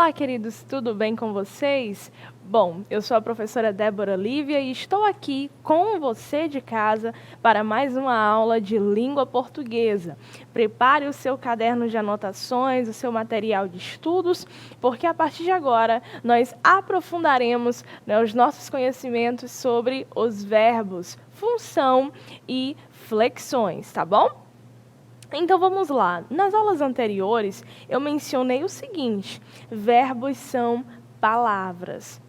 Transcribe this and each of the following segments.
Olá, queridos, tudo bem com vocês? Bom, eu sou a professora Débora Lívia e estou aqui com você de casa para mais uma aula de língua portuguesa. Prepare o seu caderno de anotações, o seu material de estudos, porque a partir de agora nós aprofundaremos, os nossos conhecimentos sobre os verbos, função e flexões, tá bom? Então vamos lá. Nas aulas anteriores, eu mencionei o seguinte: verbos são palavras.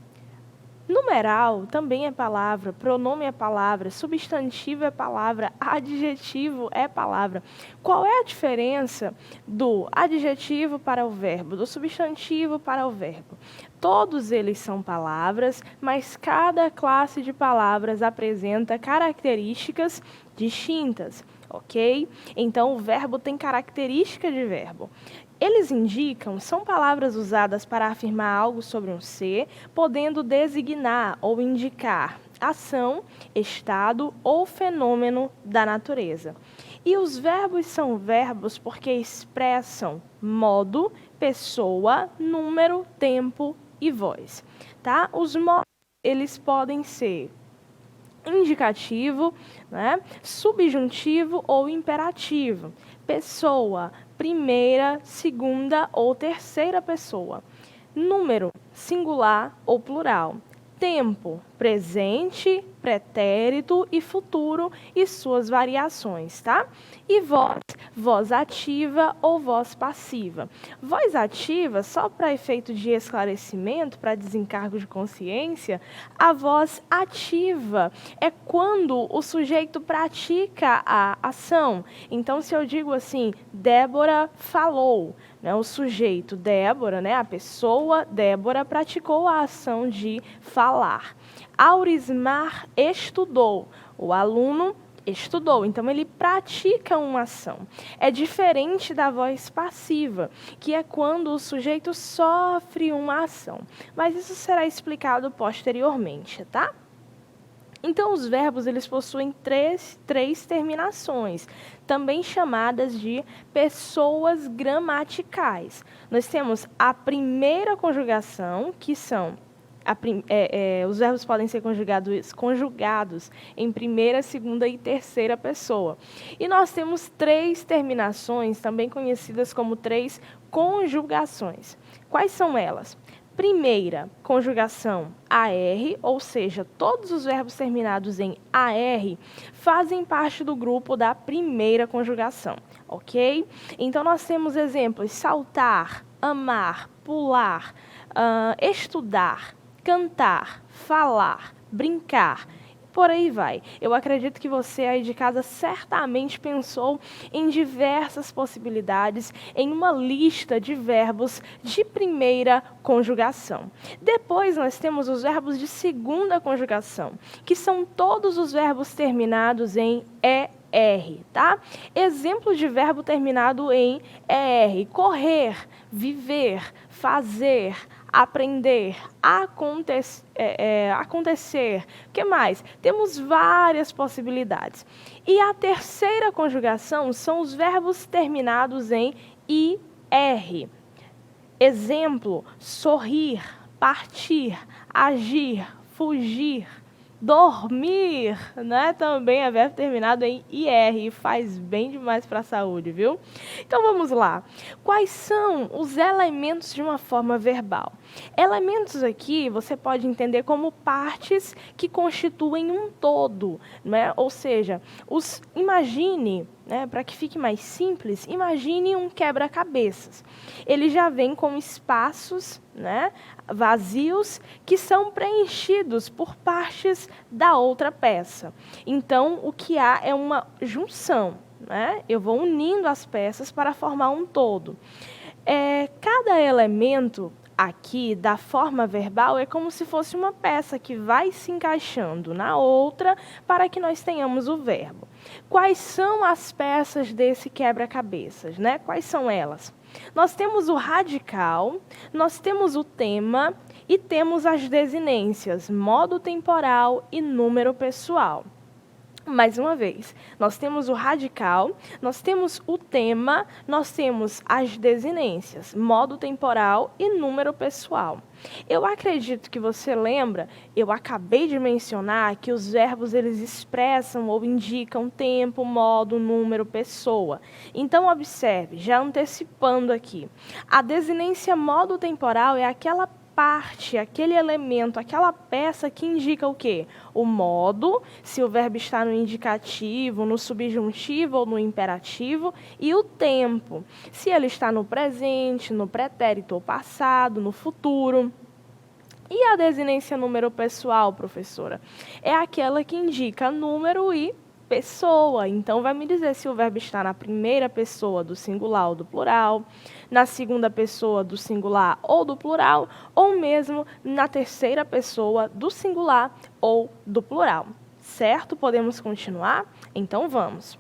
Numeral também é palavra, pronome é palavra, substantivo é palavra, adjetivo é palavra. Qual é a diferença do adjetivo para o verbo, do substantivo para o verbo? Todos eles são palavras, mas cada classe de palavras apresenta características distintas, ok? Então, o verbo tem característica de verbo. Eles indicam, são palavras usadas para afirmar algo sobre um ser, podendo designar ou indicar ação, estado ou fenômeno da natureza. E os verbos são verbos porque expressam modo, pessoa, número, tempo e voz. Tá? Os modos, eles podem ser indicativo, subjuntivo ou imperativo. Pessoa, primeira, segunda ou terceira pessoa. Número, singular ou plural. Tempo, presente, pretérito e futuro e suas variações, tá? E voz, voz ativa ou voz passiva. Voz ativa, só para efeito de esclarecimento, para desencargo de consciência, a voz ativa é quando o sujeito pratica a ação. Então, se eu digo assim, Débora falou, o sujeito Débora, a pessoa Débora praticou a ação de falar. Aurismar estudou, o aluno estudou, então ele pratica uma ação. É diferente da voz passiva, que é quando o sujeito sofre uma ação. Mas isso será explicado posteriormente, tá? Então, os verbos eles possuem três terminações, também chamadas de pessoas gramaticais. Nós temos a primeira conjugação, que são os verbos podem ser conjugados em primeira, segunda e terceira pessoa. E nós temos três terminações, também conhecidas como três conjugações. Quais são elas? Primeira conjugação AR, ou seja, todos os verbos terminados em AR fazem parte do grupo da primeira conjugação, ok? Então, nós temos exemplos: saltar, amar, pular, estudar, cantar, falar, brincar. Por aí vai. Eu acredito que você aí de casa certamente pensou em diversas possibilidades em uma lista de verbos de primeira conjugação. Depois nós temos os verbos de segunda conjugação, que são todos os verbos terminados em ER, tá? Exemplo de verbo terminado em ER: correr, viver, fazer, aprender, acontecer. O que mais? Temos várias possibilidades. E a terceira conjugação são os verbos terminados em IR. Exemplo: sorrir, partir, agir, fugir, dormir, também é verbo terminado em IR e faz bem demais para a saúde, viu? Então vamos lá. Quais são os elementos de uma forma verbal? Elementos aqui você pode entender como partes que constituem um todo, Ou seja, imagine, para que fique mais simples, imagine um quebra-cabeças. Ele já vem com espaços, vazios, que são preenchidos por partes da outra peça. Então, o que há é uma junção, Eu vou unindo as peças para formar um todo. Cada elemento aqui da forma verbal é como se fosse uma peça que vai se encaixando na outra para que nós tenhamos o verbo. Quais são as peças desse quebra-cabeças, Quais são elas? Nós temos o radical, nós temos o tema e temos as desinências, modo temporal e número pessoal. Mais uma vez, nós temos o radical, nós temos o tema, nós temos as desinências, modo temporal e número pessoal. Eu acredito que você lembra, eu acabei de mencionar que os verbos eles expressam ou indicam tempo, modo, número, pessoa. Então, observe, já antecipando aqui, a desinência modo temporal é aquela parte, aquele elemento, aquela peça que indica o quê? O modo, se o verbo está no indicativo, no subjuntivo ou no imperativo, e o tempo, se ele está no presente, no pretérito ou passado, no futuro. E a desinência número pessoal, professora? É aquela que indica número e pessoa. Então, vai me dizer se o verbo está na primeira pessoa do singular ou do plural, na segunda pessoa do singular ou do plural, ou mesmo na terceira pessoa do singular ou do plural. Certo? Podemos continuar? Então, vamos.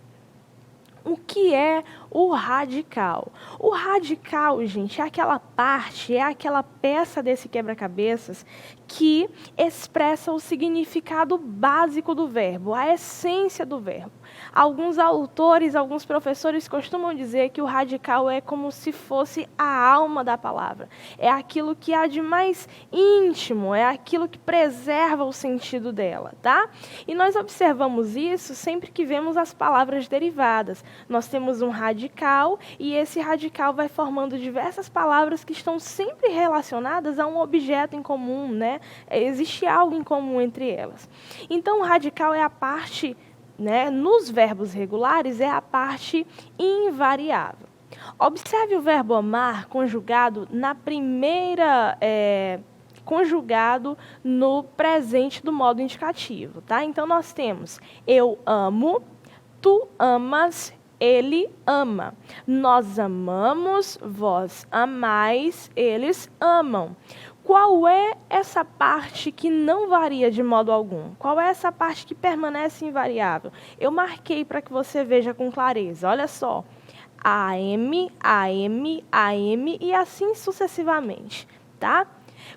O que é o radical? O radical, gente, é aquela parte, é aquela peça desse quebra-cabeças que expressa o significado básico do verbo, a essência do verbo. Alguns autores, alguns professores costumam dizer que o radical é como se fosse a alma da palavra. É aquilo que há de mais íntimo, é aquilo que preserva o sentido dela, tá? E nós observamos isso sempre que vemos as palavras derivadas. Nós temos um radical e esse radical vai formando diversas palavras que estão sempre relacionadas a um objeto em comum, né? Existe algo em comum entre elas. Então, o radical é a parte, né, nos verbos regulares, é a parte invariável. Observe o verbo amar conjugado na primeira... conjugado no presente do modo indicativo, tá? Então, nós temos eu amo, tu amas, ele ama. Nós amamos, vós amais, eles amam. Qual é essa parte que não varia de modo algum? Qual é essa parte que permanece invariável? Eu marquei para que você veja com clareza. Olha só. AM, AM, AM e assim sucessivamente, tá?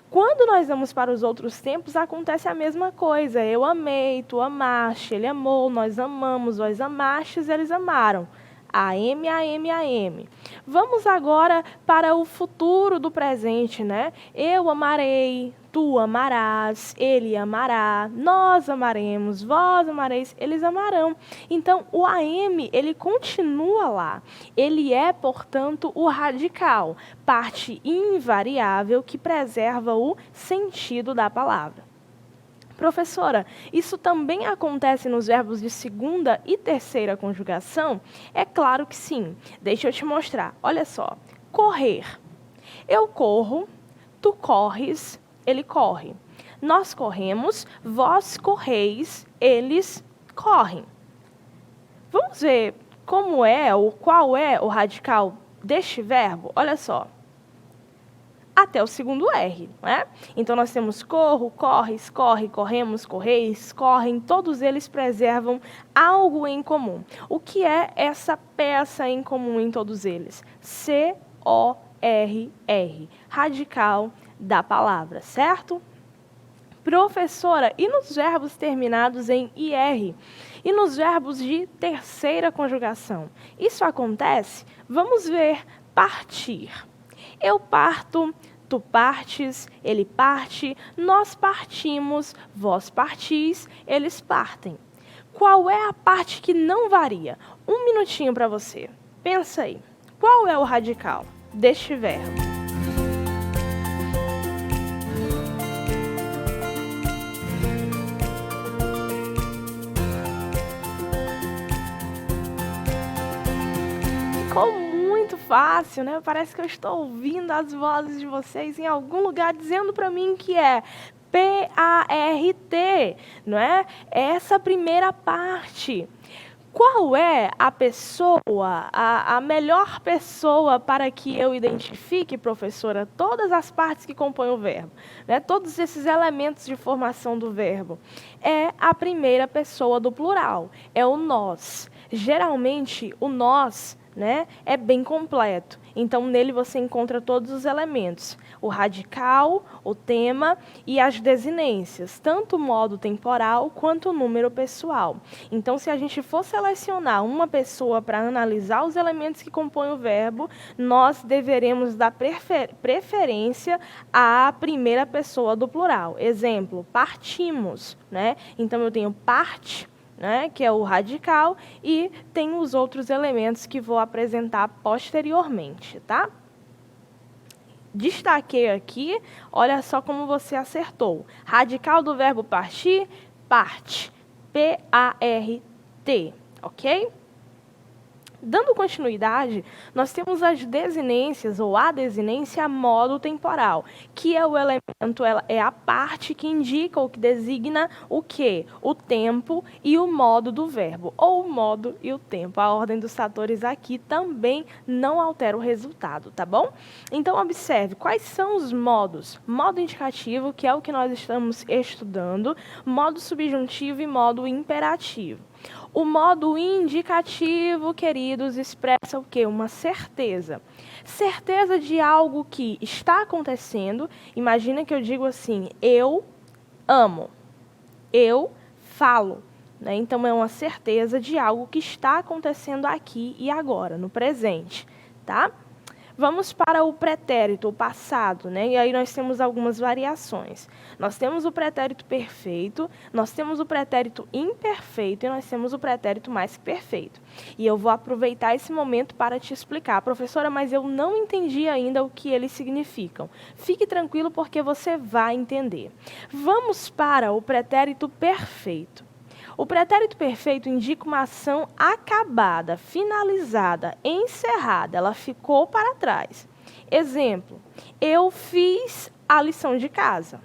Quando nós vamos para os outros tempos, acontece a mesma coisa. Eu amei, tu amaste, ele amou, nós amamos, vós amastes, eles amaram. AM, AM, AM. Vamos agora para o futuro do presente, né? Eu amarei, tu amarás, ele amará, nós amaremos, vós amareis, eles amarão. Então, o AM, ele continua lá. Ele é, portanto, o radical, parte invariável que preserva o sentido da palavra. Professora, isso também acontece nos verbos de segunda e terceira conjugação? É claro que sim. Deixa eu te mostrar. Olha só. Correr. Eu corro, tu corres, ele corre. Nós corremos, vós correis, eles correm. Vamos ver como é ou qual é o radical deste verbo? Olha só. Até o segundo R, né? Então, nós temos corro, corres, corre, corremos, correis, correm, todos eles preservam algo em comum. O que é essa peça em comum em todos eles? C-O-R-R, radical da palavra, certo? Professora, e nos verbos terminados em IR? E nos verbos de terceira conjugação? Isso acontece? Vamos ver partir. Eu parto, tu partes, ele parte, nós partimos, vós partis, eles partem. Qual é a parte que não varia? Um minutinho para você. Pensa aí. Qual é o radical deste verbo? Ficou muito fácil, né? Parece que eu estou ouvindo as vozes de vocês em algum lugar dizendo para mim que é P-A-R-T, não é? Essa primeira parte. Qual é a pessoa, a melhor pessoa para que eu identifique, professora, todas as partes que compõem o verbo, né? Todos esses elementos de formação do verbo? É a primeira pessoa do plural, é o nós. Geralmente, o nós, né, é bem completo. Então, nele você encontra todos os elementos. O radical, o tema e as desinências, tanto o modo temporal quanto o número pessoal. Então, se a gente for selecionar uma pessoa para analisar os elementos que compõem o verbo, nós deveremos dar preferência à primeira pessoa do plural. Exemplo, partimos, né? Então, eu tenho parte, né, que é o radical, e tem os outros elementos que vou apresentar posteriormente, tá? Destaquei aqui, olha só como você acertou. Radical do verbo partir, parte, P-A-R-T, ok? Dando continuidade, nós temos as desinências, ou a desinência modo temporal, que é o elemento, é a parte que indica ou que designa o quê? O tempo e o modo do verbo, ou o modo e o tempo. A ordem dos fatores aqui também não altera o resultado, tá bom? Então, observe quais são os modos. Modo indicativo, que é o que nós estamos estudando, modo subjuntivo e modo imperativo. O modo indicativo, queridos, expressa o quê? Uma certeza. Certeza de algo que está acontecendo. Imagina que eu digo assim, eu amo, eu falo, né? Então, é uma certeza de algo que está acontecendo aqui e agora, no presente, tá? Vamos para o pretérito, o passado, né? E aí nós temos algumas variações. Nós temos o pretérito perfeito, nós temos o pretérito imperfeito e nós temos o pretérito mais que perfeito. E eu vou aproveitar esse momento para te explicar. Professora, mas eu não entendi ainda o que eles significam. Fique tranquilo porque você vai entender. Vamos para o pretérito perfeito. O pretérito perfeito indica uma ação acabada, finalizada, encerrada. Ela ficou para trás. Exemplo, eu fiz a lição de casa.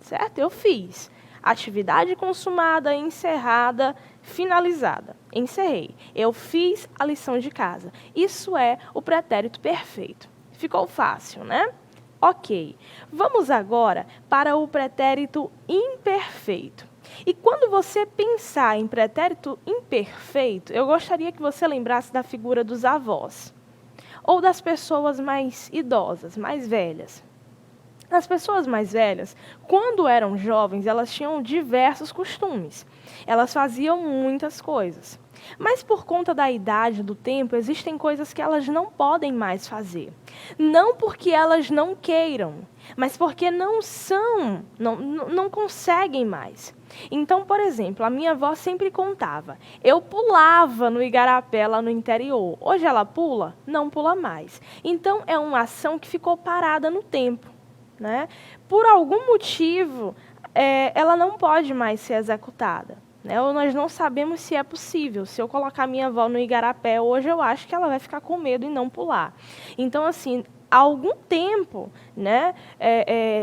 Certo? Eu fiz. Atividade consumada, encerrada, finalizada. Encerrei. Eu fiz a lição de casa. Isso é o pretérito perfeito. Ficou fácil, né? Ok. Vamos agora para o pretérito imperfeito. E quando você pensar em pretérito imperfeito, eu gostaria que você lembrasse da figura dos avós, ou das pessoas mais idosas, mais velhas. As pessoas mais velhas, quando eram jovens, elas tinham diversos costumes. Elas faziam muitas coisas. Mas por conta da idade, do tempo, existem coisas que elas não podem mais fazer. Não porque elas não queiram, mas porque não conseguem mais. Então, por exemplo, a minha avó sempre contava, eu pulava no igarapé lá no interior. Hoje ela pula? Não pula mais. Então, é uma ação que ficou parada no tempo, né? Por algum motivo, ela não pode mais ser executada. Né? Ou nós não sabemos se é possível. Se eu colocar minha avó no igarapé hoje, eu acho que ela vai ficar com medo e não pular. Então, assim, há algum tempo, né,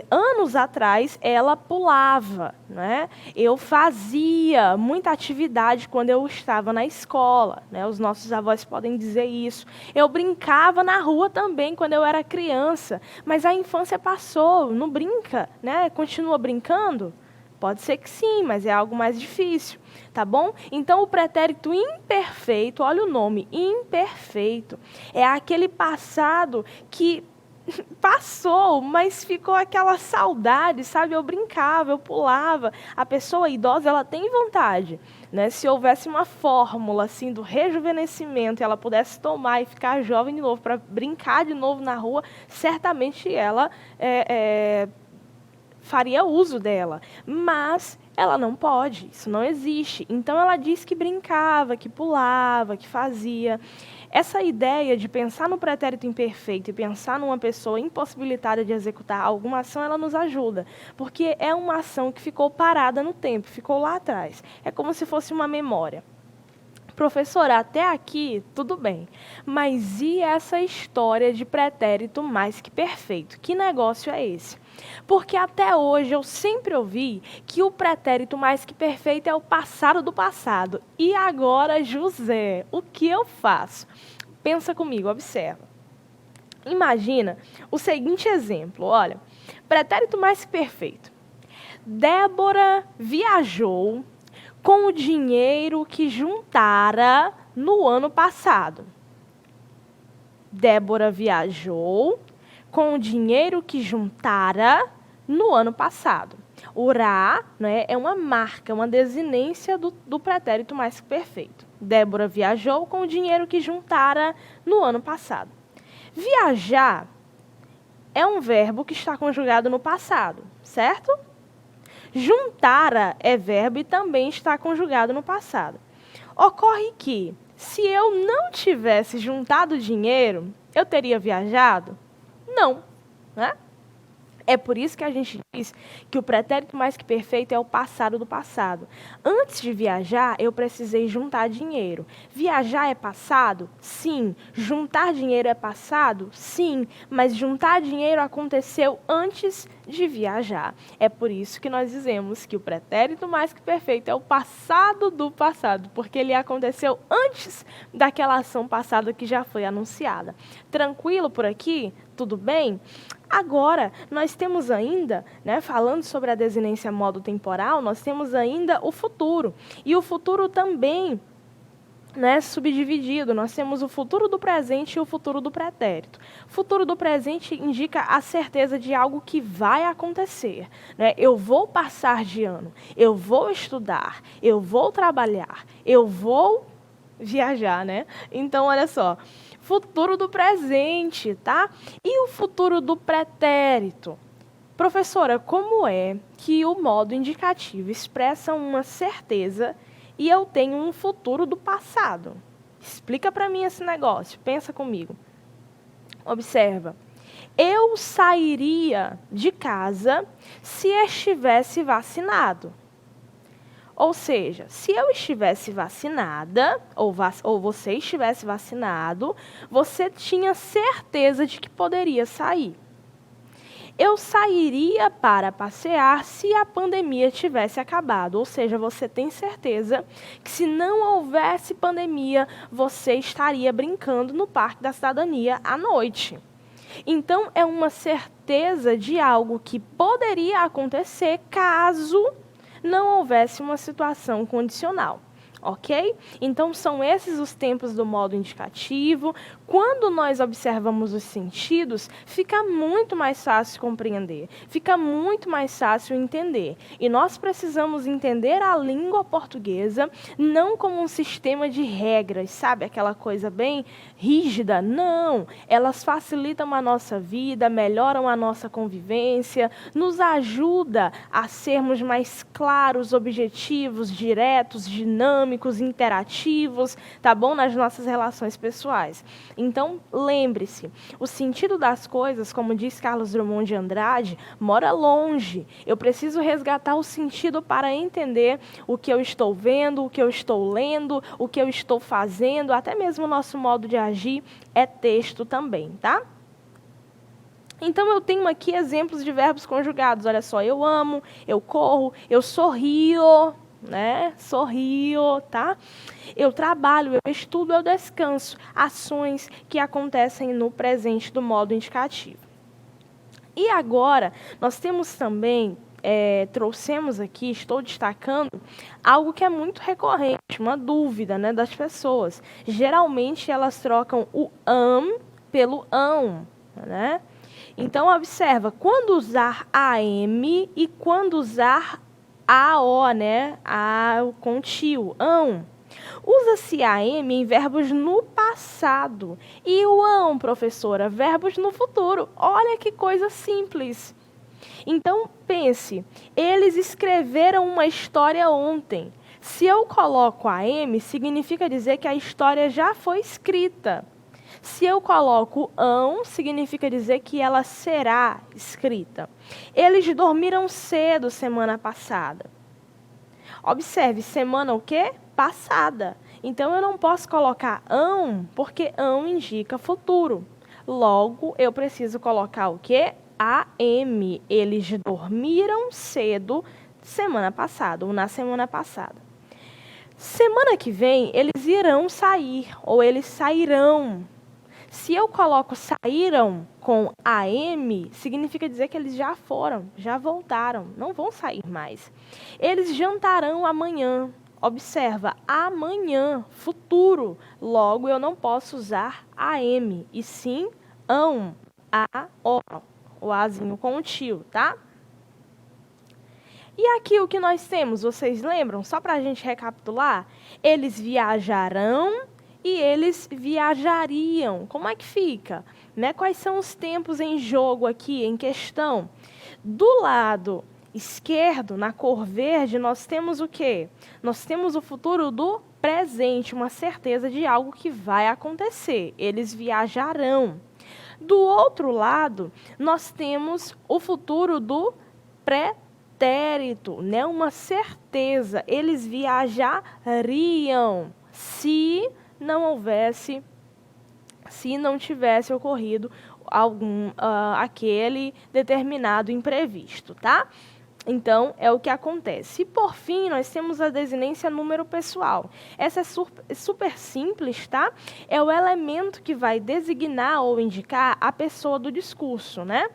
anos atrás, ela pulava. Né? Eu fazia muita atividade quando eu estava na escola. Né? Os nossos avós podem dizer isso. Eu brincava na rua também quando eu era criança. Mas a infância passou, não brinca, né? Continua brincando? Pode ser que sim, mas é algo mais difícil, tá bom? Então, o pretérito imperfeito, olha o nome, imperfeito, é aquele passado que passou, mas ficou aquela saudade, sabe? Eu brincava, eu pulava. A pessoa idosa, ela tem vontade, né? Se houvesse uma fórmula, assim, do rejuvenescimento, ela pudesse tomar e ficar jovem de novo, para brincar de novo na rua, certamente ela faria uso dela, mas ela não pode, isso não existe. Então, ela diz que brincava, que pulava, que fazia. Essa ideia de pensar no pretérito imperfeito e pensar numa pessoa impossibilitada de executar alguma ação, ela nos ajuda, porque é uma ação que ficou parada no tempo, ficou lá atrás. É como se fosse uma memória. Professora, até aqui, tudo bem. Mas e essa história de pretérito mais que perfeito? Que negócio é esse? Porque até hoje eu sempre ouvi que o pretérito mais que perfeito é o passado do passado. E agora, José, o que eu faço? Pensa comigo, observa. Imagina o seguinte exemplo, olha. Pretérito mais que perfeito. Débora viajou com o dinheiro que juntara no ano passado. Débora viajou com o dinheiro que juntara no ano passado. O ra, né, é uma marca, uma desinência do pretérito mais que perfeito. Débora viajou com o dinheiro que juntara no ano passado. Viajar é um verbo que está conjugado no passado, certo? Juntara é verbo e também está conjugado no passado. Ocorre que, se eu não tivesse juntado dinheiro, eu teria viajado? Não, né? É por isso que a gente diz que o pretérito mais que perfeito é o passado do passado. Antes de viajar, eu precisei juntar dinheiro. Viajar é passado? Sim. Juntar dinheiro é passado? Sim. Mas juntar dinheiro aconteceu antes de viajar. É por isso que nós dizemos que o pretérito mais que perfeito é o passado do passado, porque ele aconteceu antes daquela ação passada que já foi anunciada. Tranquilo por aqui? Tudo bem? Agora, nós temos ainda, né, falando sobre a desinência modo temporal, nós temos ainda o futuro. E o futuro também, né, subdividido. Nós temos o futuro do presente e o futuro do pretérito. O futuro do presente indica a certeza de algo que vai acontecer, né? Eu vou passar de ano, eu vou estudar, eu vou trabalhar, eu vou viajar, né? Então, olha só. Futuro do presente, tá? E o futuro do pretérito? Professora, como é que o modo indicativo expressa uma certeza e eu tenho um futuro do passado? Explica para mim esse negócio, pensa comigo. Observa. Eu sairia de casa se estivesse vacinado. Ou seja, se eu estivesse vacinada, ou você estivesse vacinado, você tinha certeza de que poderia sair. Eu sairia para passear se a pandemia tivesse acabado. Ou seja, você tem certeza que se não houvesse pandemia, você estaria brincando no Parque da Cidadania à noite. Então, é uma certeza de algo que poderia acontecer caso não houvesse uma situação condicional, ok? Então, são esses os tempos do modo indicativo. Quando nós observamos os sentidos, fica muito mais fácil compreender, fica muito mais fácil entender. E nós precisamos entender a língua portuguesa não como um sistema de regras, sabe? Aquela coisa bem rígida. Não, elas facilitam a nossa vida, melhoram a nossa convivência, nos ajuda a sermos mais claros, objetivos, diretos, dinâmicos, interativos, tá bom? Nas nossas relações pessoais. Então, lembre-se, o sentido das coisas, como diz Carlos Drummond de Andrade, mora longe. Eu preciso resgatar o sentido para entender o que eu estou vendo, o que eu estou lendo, o que eu estou fazendo, até mesmo o nosso modo de agir é texto também, tá? Então, eu tenho aqui exemplos de verbos conjugados. Olha só, eu amo, eu corro, eu sorrio, né? Sorrio, tá? Eu trabalho, eu estudo, eu descanso. Ações que acontecem no presente do modo indicativo. E agora, nós temos também, trouxemos aqui, estou destacando, algo que é muito recorrente, uma dúvida, né, das pessoas. Geralmente, elas trocam o am pelo ão, né? Então, observa, quando usar AM e quando usar AO, né? Com tio, ão. Usa-se AM em verbos no passado. E o ão, professora, verbos no futuro. Olha que coisa simples. Então, pense, eles escreveram uma história ontem. Se eu coloco AM, significa dizer que a história já foi escrita. Se eu coloco ão, significa dizer que ela será escrita. Eles dormiram cedo semana passada. Observe, semana o quê? Passada. Então, eu não posso colocar ão, porque ão indica futuro. Logo, eu preciso colocar o quê? AM. Eles dormiram cedo semana passada, ou na semana passada. Semana que vem, eles irão sair, ou eles sairão. Se eu coloco saíram com AM, significa dizer que eles já foram, já voltaram, não vão sair mais. Eles jantarão amanhã. Observa, amanhã, futuro. Logo, eu não posso usar am, e sim ão, o azinho com o tio, tá? E aqui o que nós temos, vocês lembram? Só para a gente recapitular, eles viajarão e eles viajariam. Como é que fica? Né? Quais são os tempos em jogo aqui, em questão? Do lado esquerdo, na cor verde, nós temos o quê? Nós temos o futuro do presente, uma certeza de algo que vai acontecer. Eles viajarão. Do outro lado, nós temos o futuro do pretérito, né? Uma certeza. Eles viajariam se não tivesse ocorrido aquele determinado imprevisto, tá? Então, é o que acontece. E, por fim, nós temos a desinência número pessoal. Essa é super simples, tá? É o elemento que vai designar ou indicar a pessoa do discurso, né?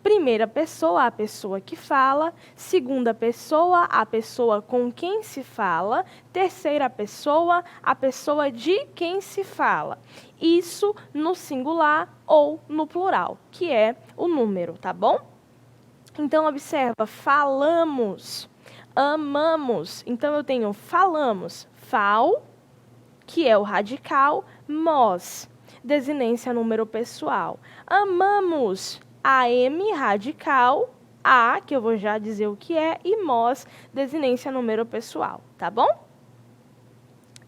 Primeira pessoa, a pessoa que fala. Segunda pessoa, a pessoa com quem se fala. Terceira pessoa, a pessoa de quem se fala. Isso no singular ou no plural, que é o número, tá bom? Então, observa, falamos, amamos. Então, eu tenho falamos, fal, que é o radical, mos, desinência número pessoal. Amamos, am, radical, a, que eu vou já dizer o que é, e mos, desinência número pessoal, tá bom?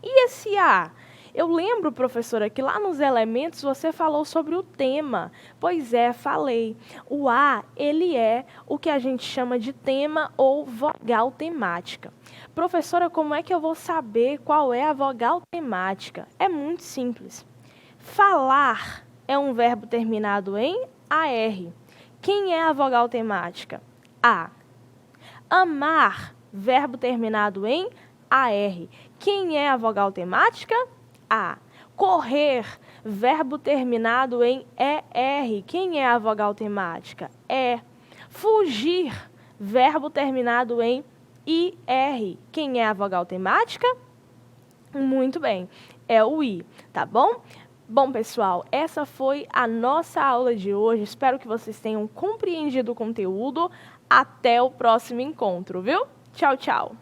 E esse a? Eu lembro, professora, que lá nos elementos você falou sobre o tema. Pois é, falei. O A, ele é o que a gente chama de tema ou vogal temática. Professora, como é que eu vou saber qual é a vogal temática? É muito simples. Falar é um verbo terminado em AR. Quem é a vogal temática? A. Amar, verbo terminado em AR. Quem é a vogal temática? A. Correr, verbo terminado em ER. Quem é a vogal temática? É. Fugir, verbo terminado em IR. Quem é a vogal temática? Muito bem, é o I, tá bom? Bom, pessoal, essa foi a nossa aula de hoje. Espero que vocês tenham compreendido o conteúdo. Até o próximo encontro, viu? Tchau, tchau!